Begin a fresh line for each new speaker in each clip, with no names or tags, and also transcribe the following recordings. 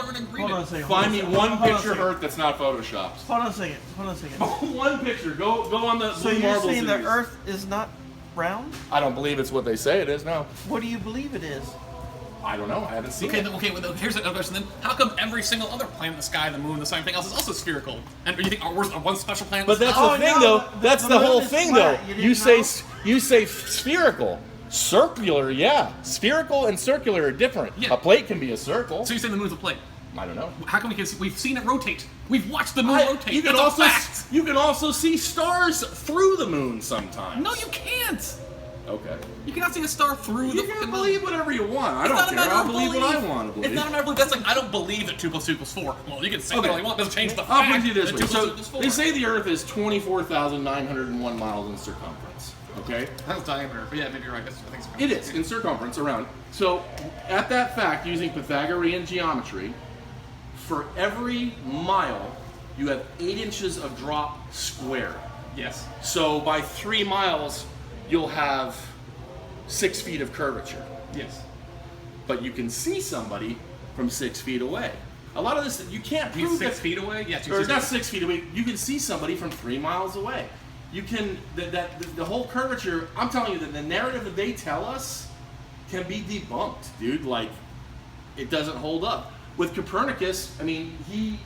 are in agreement.
Hold on a second.
Find me one picture of Earth that's not photoshopped.
Hold on a second.
One picture. Go on the
So
Blue
you're
Marble
saying the
series.
Earth is not round?
I don't believe it's what they say it is. No.
What do you believe it is?
I don't know. I haven't seen
Okay,
it.
okay. Well, here's another question. Then, how come every single other planet, the sky, the moon, the sun, everything else is also spherical? And you think we're one special planet?
But that's
Oh,
the thing,
no,
though.
the-
That's
the
the
moon
whole
is
thing,
flat.
though.
You didn't
You say spherical, circular. Yeah, spherical and circular are different.
Yeah.
A plate can be a circle.
So you're saying the moon's a plate?
I don't know.
How come we've seen it rotate? We've watched the moon rotate.
You can
It's a
also
fact.
you can also see stars through the moon sometimes.
No, you can't.
Okay.
You cannot see a star through
You
the
can
fucking
believe
moon.
whatever you want. I
It's
don't
not a
care.
matter
I'll
of
believe what I want to believe.
It's not a matter of belief. That's like, I don't believe that 2 + 2 = 4. Well, you can say
Okay.
what you want. It doesn't change the fact
I'll put it this
that
way.
2 + 2
So
= 4.
they say the Earth is 24,901 miles in circumference. Okay.
That's diameter. But yeah, maybe you're right. I think so.
It is in circumference around. So at that fact, using Pythagorean geometry, for every mile you have 8 inches of drop squared.
Yes.
So by 3 miles you'll have 6 feet of curvature.
Yes.
But you can see somebody from 6 feet away. A lot of this you can't
You
prove
mean 6
that-
feet away? Yes.
or not 6 feet away. You can see somebody from 3 miles away. You can the whole curvature. I'm telling you that the narrative that they tell us can be debunked, dude. Like it doesn't hold up. With Copernicus, I mean, he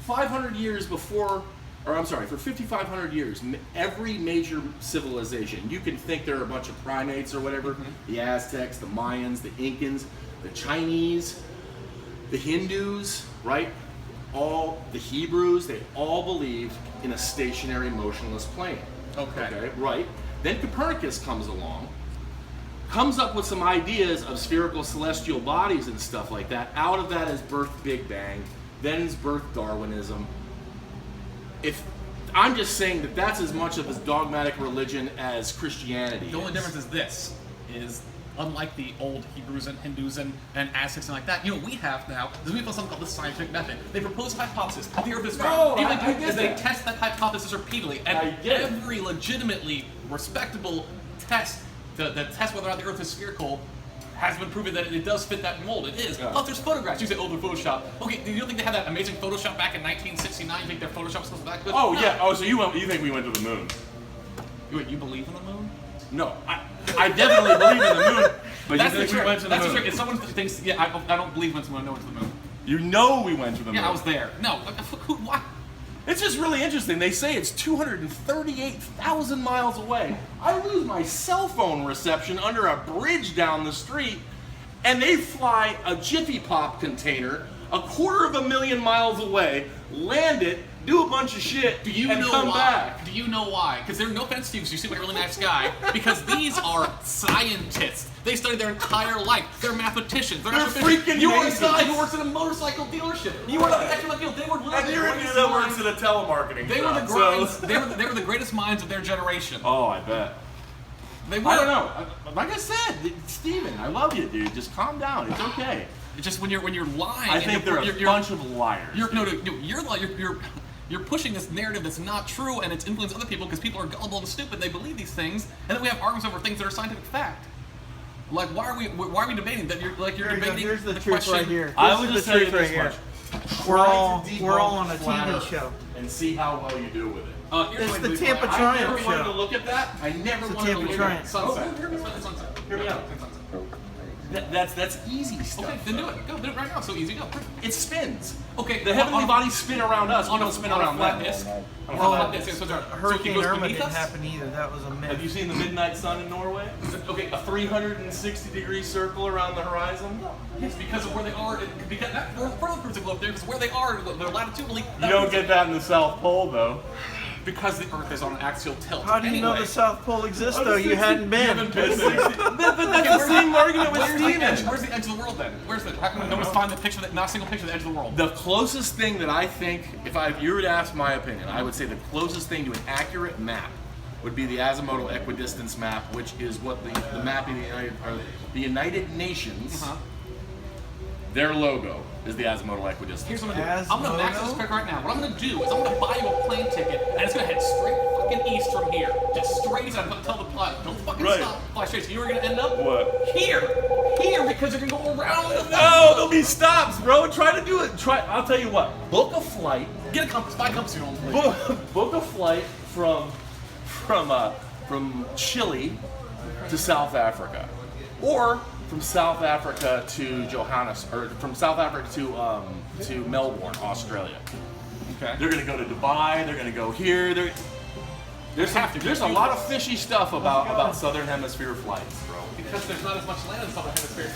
500 years before, or I'm sorry, for 5,500 years, every major civilization. You can think there are a bunch of primates or whatever. The Aztecs, the Mayans, the Incans, the Chinese, the Hindus, right? All the Hebrews, they all believed in a stationary, motionless plane.
Okay.
Right. Then Copernicus comes along, comes up with some ideas of spherical celestial bodies and stuff like that. Out of that is birthed Big Bang, then is birthed Darwinism. If I'm just saying that that's as much of a dogmatic religion as Christianity.
The only difference is this: is unlike the old Hebrews and Hindus and Aztecs and like that, we have now. We have something called the scientific method. They propose a hypothesis. The Earth is round.
No,
Even
I get
they
that.
test that hypothesis repeatedly, and
I get it.
every legitimately respectable test that tests whether or not the Earth is spherical has been proven that it does fit that mold. It is.
Yeah.
Plus, there's photographs. You say, oh, they're Photoshop. Okay, do you don't think they had that amazing Photoshop back in 1969? You think their Photoshop was that good?
Oh
No.
yeah. Oh, so you think we went to the moon?
You believe in the moon?
No, I definitely believe in the moon. But
That's
you
the
think we
trick.
went to the
That's the
moon?
trick. If someone thinks, yeah, I don't believe went to the moon. I know went to the moon.
You know we went to the moon.
Yeah, I was there. No, why?
It's just really interesting. They say it's 238,000 miles away. I lose my cell phone reception under a bridge down the street, and they fly a Jiffy Pop container 250,000 miles away, land it, do a bunch of shit,
Do you
and
know
come
why?
back.
Do you know why? Because they're no offense to you, because you seem like a really nice guy. Because these are scientists. They study their entire life. They're mathematicians. They're astrophysicists.
freaking
You were a
amazing.
guy who works in a motorcycle dealership. You were not the actual deal. They were literally
And you're
the
a dude
greatest
that
minds.
works at a telemarketing
They were the
shop,
grinds.
so-
They were the greatest minds of their generation.
Oh, I bet.
They were.
I don't know. Like I said, Steven, I love you, dude. Just calm down. It's okay.
It's just when you're lying.
I
and
think
you're,
they're a
you're,
bunch of liars.
You're pushing this narrative that's not true, and it's influencing other people because people are gullible and stupid. They believe these things, and then we have arguments over things that are scientific fact. Like, why are we debating that? You're debating
Here's the truth
question.
right here.
I
This
would
is
just
the
tell you
truth right
this
here.
much.
We're all
Try to
we're all on a
debunk flat
TV
Earth
show.
and see how well you do with it.
Here's
It's
what
the
I believe.
Tampa
I
Triumph
never wanted to
show.
look at that. I never
It's the
wanted to
Tampa
look
Triumph.
at
Sunset.
Hear me out.
Sunset.
Hear me out. That's easy stuff.
Okay, then do it. Go, do it right now. So easy. Go.
It spins.
Okay,
The heavenly
on-
bodies spin around us.
on
We
a
don't spin
on a
around
flat
them.
disc. On a
Well,
flat disc. So it
Hurricane
goes
Irma
beneath
didn't
us?
happen either. That was a myth.
Have you seen the midnight sun in Norway?
Okay,
A 360-degree circle around the horizon?
Yes, because of where they are. Because that further proves it go up there. Because where they are, they're latitudinally.
You don't get that in the South Pole, though.
Because the Earth is on an axial tilt.
How do you know
Anyway,
the South Pole exists though? You hadn't been.
But that's the same argument with
Where's the edge?
Steven.
Where's the edge of the world then? Where's the? How come no one's find the picture? Not a single picture of the edge of the world.
The closest thing that I think, if you were to ask my opinion, I would say the closest thing to an accurate map would be the azimuthal equidistance map, which is what the map of the United Nations, their logo. is the azimuthal equidistance.
Here's what I'm gonna do. I'm gonna max this quick right now. What I'm gonna do is I'm gonna buy you a plane ticket, and it's gonna head straight fucking east from here. Just straight east. I'm gonna tell the pilot, don't fucking
Right.
stop. Fly straight. So you were gonna end up
What?
here, because you're gonna go around the.
No, there'll be stops, bro. Try to do it. I'll tell you what. Book a flight.
Get a compass. Buy a compass. Your own place.
Book a flight from Chile to South Africa, or from South Africa to or from South Africa to Melbourne, Australia.
Okay.
They're gonna go to Dubai. They're gonna go here. There's a lot of fishy stuff about Southern Hemisphere flights, bro.
Because there's not as much land in the southern hemisphere.